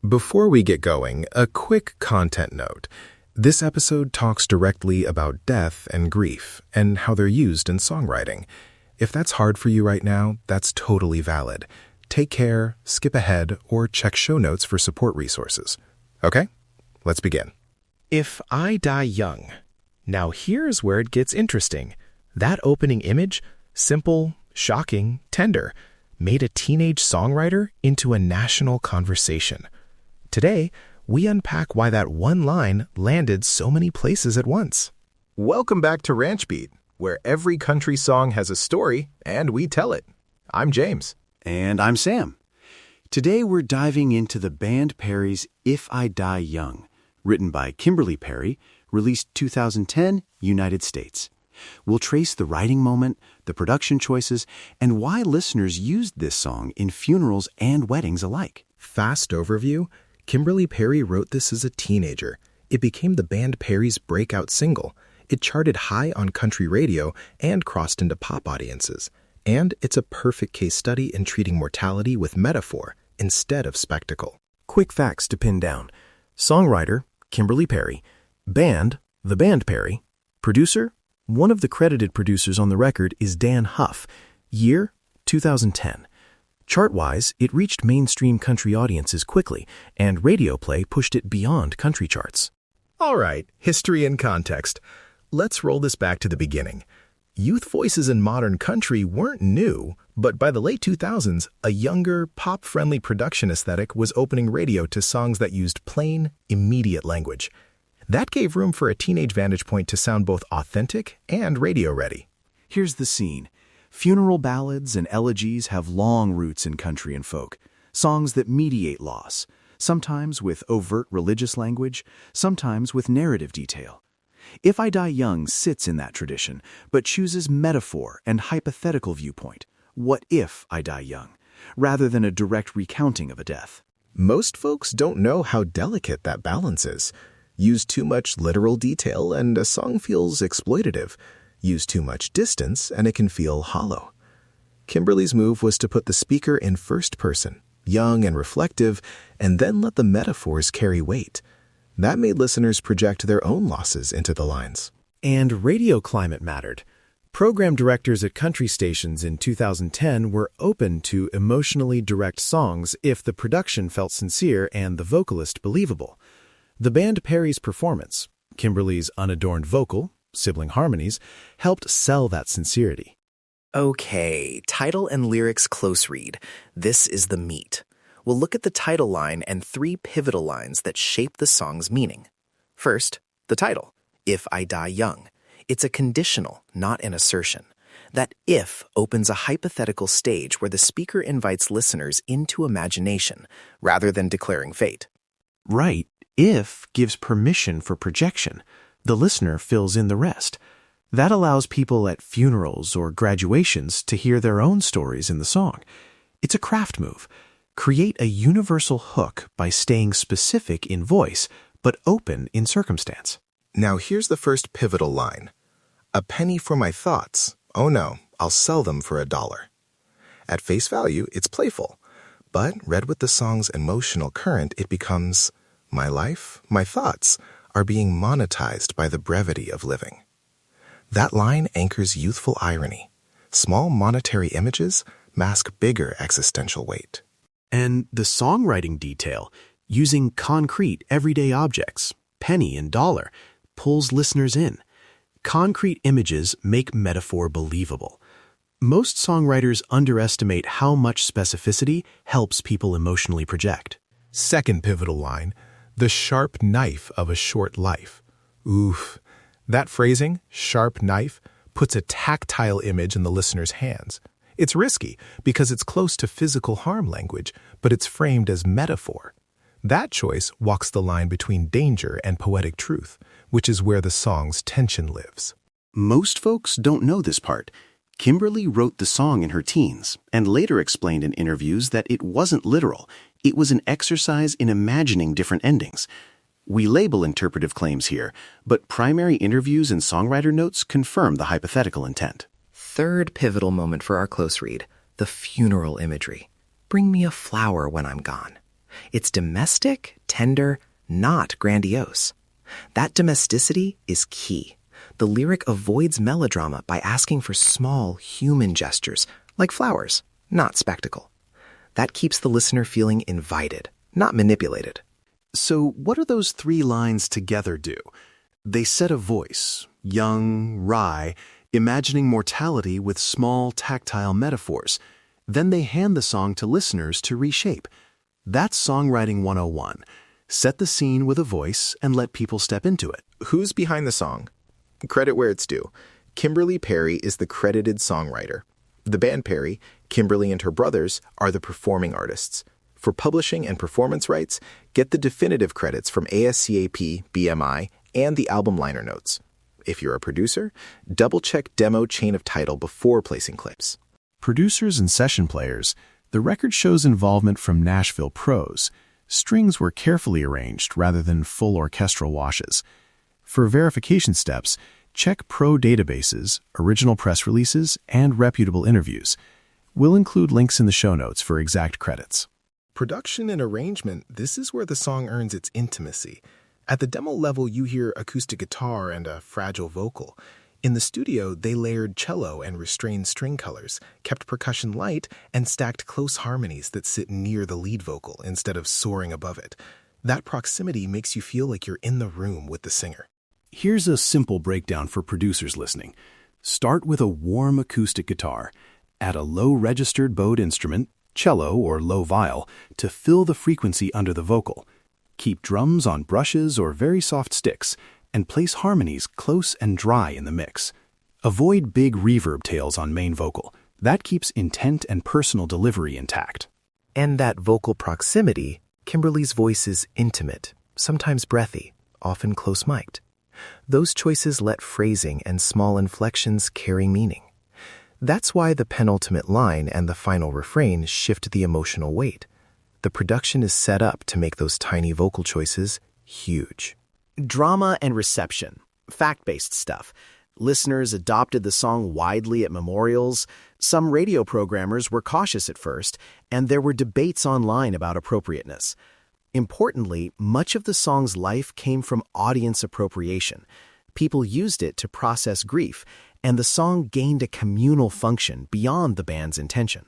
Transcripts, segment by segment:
Before we get going, a quick content note. This episode talks directly about death and grief and how they're used in songwriting. If that's hard for you right now, that's totally valid. Take care, skip ahead, or check show notes for support resources. Okay, let's begin. If I Die Young. Now here's where it gets interesting. That opening image, simple, shocking, tender, made a teenage songwriter into a national conversation. Today, we unpack why that one line landed so many places at once. Welcome back to Ranch Beat, where every country song has a story and we tell it. I'm James. And I'm Sam. Today we're diving into the band Perry's If I Die Young, written by Kimberly Perry, released 2010, United States. We'll trace the writing moment, the production choices, and why listeners used this song in funerals and weddings alike. Fast overview. Kimberly Perry wrote this as a teenager. It became the band Perry's breakout single. It charted high on country radio and crossed into pop audiences. And it's a perfect case study in treating mortality with metaphor instead of spectacle. Quick facts to pin down. Songwriter, Kimberly Perry. Band, the band Perry. Producer, one of the credited producers on the record is Dan Huff. Year, 2010. Chart-wise, it reached mainstream country audiences quickly, and radio play pushed it beyond country charts. All right, history and context. Let's roll this back to the beginning. Youth voices in modern country weren't new, but by the late 2000s, a younger, pop-friendly production aesthetic was opening radio to songs that used plain, immediate language. That gave room for a teenage vantage point to sound both authentic and radio-ready. Here's the scene. Funeral ballads and elegies have long roots in country and folk, songs that mediate loss, sometimes with overt religious language, sometimes with narrative detail. If I Die Young sits in that tradition, but chooses metaphor and hypothetical viewpoint, what if I die young, rather than a direct recounting of a death. Most folks don't know how delicate that balance is. Use too much literal detail and a song feels exploitative. Use too much distance and it can feel hollow. Kimberly's move was to put the speaker in first person, young and reflective, and then let the metaphors carry weight. That made listeners project their own losses into the lines. And radio climate mattered. Program directors at country stations in 2010 were open to emotionally direct songs if the production felt sincere and the vocalist believable. The band Perry's performance, Kimberly's unadorned vocal, sibling harmonies, helped sell that sincerity. Okay, title and lyrics close read. This is the meat. We'll look at the title line and three pivotal lines that shape the song's meaning. First, the title, If I Die Young. It's a conditional, not an assertion. That if opens a hypothetical stage where the speaker invites listeners into imagination rather than declaring fate. Right, if gives permission for projection. The listener fills in the rest. That allows people at funerals or graduations to hear their own stories in the song. It's a craft move. Create a universal hook by staying specific in voice, but open in circumstance. Now here's the first pivotal line. A penny for my thoughts. Oh no, I'll sell them for $1. At face value, it's playful. But read with the song's emotional current, it becomes, my life, my thoughts, are being monetized by the brevity of living. That line anchors youthful irony. Small monetary images mask bigger existential weight. And the songwriting detail, using concrete everyday objects, penny and dollar, pulls listeners in. Concrete images make metaphor believable. Most songwriters underestimate how much specificity helps people emotionally project. Second pivotal line, the sharp knife of a short life. Oof. That phrasing, sharp knife, puts a tactile image in the listener's hands. It's risky because it's close to physical harm language, but it's framed as metaphor. That choice walks the line between danger and poetic truth, which is where the song's tension lives. Most folks don't know this part. Kimberly wrote the song in her teens and later explained in interviews that it wasn't literal. It was an exercise in imagining different endings. We label interpretive claims here, but primary interviews and songwriter notes confirm the hypothetical intent. Third pivotal moment for our close read, the funeral imagery. Bring me a flower when I'm gone. It's domestic, tender, not grandiose. That domesticity is key. The lyric avoids melodrama by asking for small human gestures, like flowers, not spectacle. That keeps the listener feeling invited, not manipulated. So what do those 3 lines together do? They set a voice, young, wry, imagining mortality with small, tactile metaphors. Then they hand the song to listeners to reshape. That's Songwriting 101. Set the scene with a voice and let people step into it. Who's behind the song? Credit where it's due. Kimberly Perry is the credited songwriter. The band Perry, Kimberly and her brothers, are the performing artists. For publishing and performance rights, get the definitive credits from ASCAP, BMI, and the album liner notes. If you're a producer, double-check demo chain of title before placing clips. Producers and session players, the record shows involvement from Nashville pros. Strings were carefully arranged rather than full orchestral washes. For verification steps, check pro databases, original press releases, and reputable interviews. We'll include links in the show notes for exact credits. Production and arrangement, this is where the song earns its intimacy. At the demo level, you hear acoustic guitar and a fragile vocal. In the studio, they layered cello and restrained string colors, kept percussion light, and stacked close harmonies that sit near the lead vocal instead of soaring above it. That proximity makes you feel like you're in the room with the singer. Here's a simple breakdown for producers listening. Start with a warm acoustic guitar. Add a low-registered bowed instrument, cello or low viol, to fill the frequency under the vocal. Keep drums on brushes or very soft sticks, and place harmonies close and dry in the mix. Avoid big reverb tails on main vocal. That keeps intent and personal delivery intact. And that vocal proximity, Kimberly's voice is intimate, sometimes breathy, often close-mic'd. Those choices let phrasing and small inflections carry meaning. That's why the penultimate line and the final refrain shift the emotional weight. The production is set up to make those tiny vocal choices huge. Drama and reception, fact-based stuff. Listeners adopted the song widely at memorials. Some radio programmers were cautious at first, and there were debates online about appropriateness. Importantly, much of the song's life came from audience appropriation. People used it to process grief, and the song gained a communal function beyond the band's intention.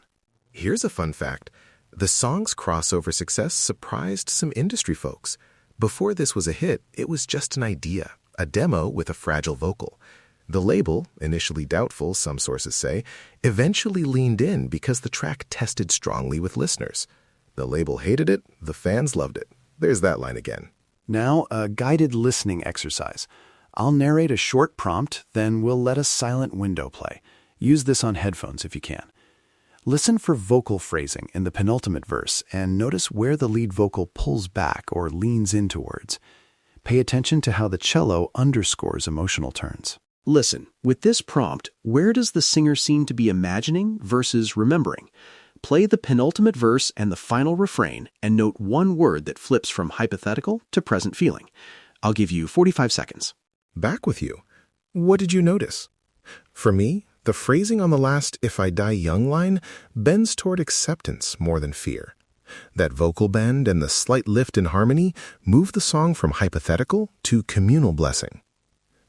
Here's a fun fact. The song's crossover success surprised some industry folks. Before this was a hit, it was just an idea, a demo with a fragile vocal. The label, initially doubtful, some sources say, eventually leaned in because the track tested strongly with listeners. The label hated it, the fans loved it. There's that line again. Now, a guided listening exercise. I'll narrate a short prompt, then we'll let a silent window play. Use this on headphones if you can. Listen for vocal phrasing in the penultimate verse and notice where the lead vocal pulls back or leans in towards. Pay attention to how the cello underscores emotional turns. Listen, with this prompt, where does the singer seem to be imagining versus remembering? Play the penultimate verse and the final refrain and note one word that flips from hypothetical to present feeling. I'll give you 45 seconds. Back with you. What did you notice? For me, the phrasing on the last "if I die young" line bends toward acceptance more than fear. That vocal bend and the slight lift in harmony move the song from hypothetical to communal blessing.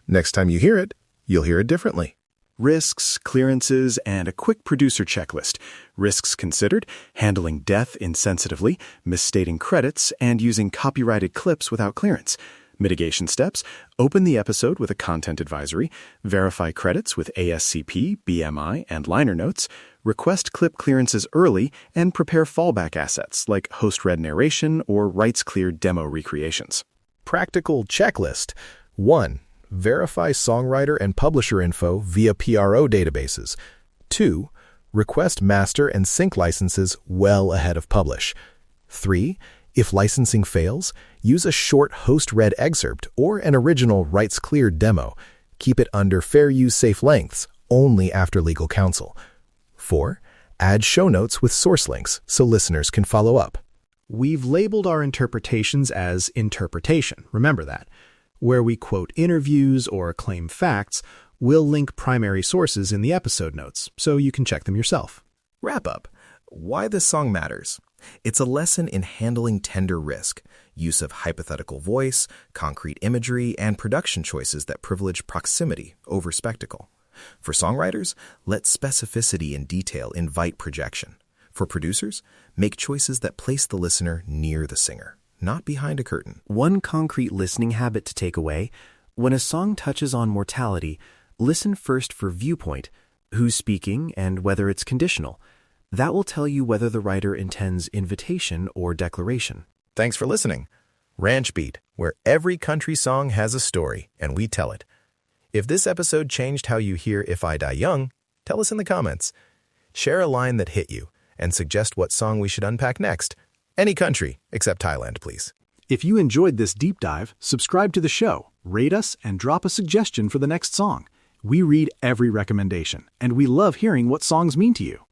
Next time you hear it, you'll hear it differently. Risks, clearances, and a quick producer checklist. Risks considered: handling death insensitively, misstating credits, and using copyrighted clips without clearance. Mitigation steps: open the episode with a content advisory, verify credits with ASCP, BMI, and liner notes, request clip clearances early, and prepare fallback assets like host-read narration or rights-cleared demo recreations. Practical checklist. 1. Verify songwriter and publisher info via PRO databases. 2. Request master and sync licenses well ahead of publish. 3. If licensing fails, use a short host-read excerpt or an original rights-cleared demo. Keep it under fair use safe lengths, only after legal counsel. 4. Add show notes with source links so listeners can follow up. We've labeled our interpretations as interpretation, remember that. Where we quote interviews or claim facts, we'll link primary sources in the episode notes, so you can check them yourself. Wrap up. Why this song matters. It's a lesson in handling tender risk, use of hypothetical voice, concrete imagery, and production choices that privilege proximity over spectacle. For songwriters, let specificity and detail invite projection. For producers, make choices that place the listener near the singer, not behind a curtain. One concrete listening habit to take away: when a song touches on mortality, listen first for viewpoint, who's speaking and whether it's conditional. That will tell you whether the writer intends invitation or declaration. Thanks for listening. Ranch Beat, where every country song has a story, and we tell it. If this episode changed how you hear If I Die Young, tell us in the comments. Share a line that hit you, and suggest what song we should unpack next. Any country, except Thailand, please. If you enjoyed this deep dive, subscribe to the show, rate us, and drop a suggestion for the next song. We read every recommendation, and we love hearing what songs mean to you.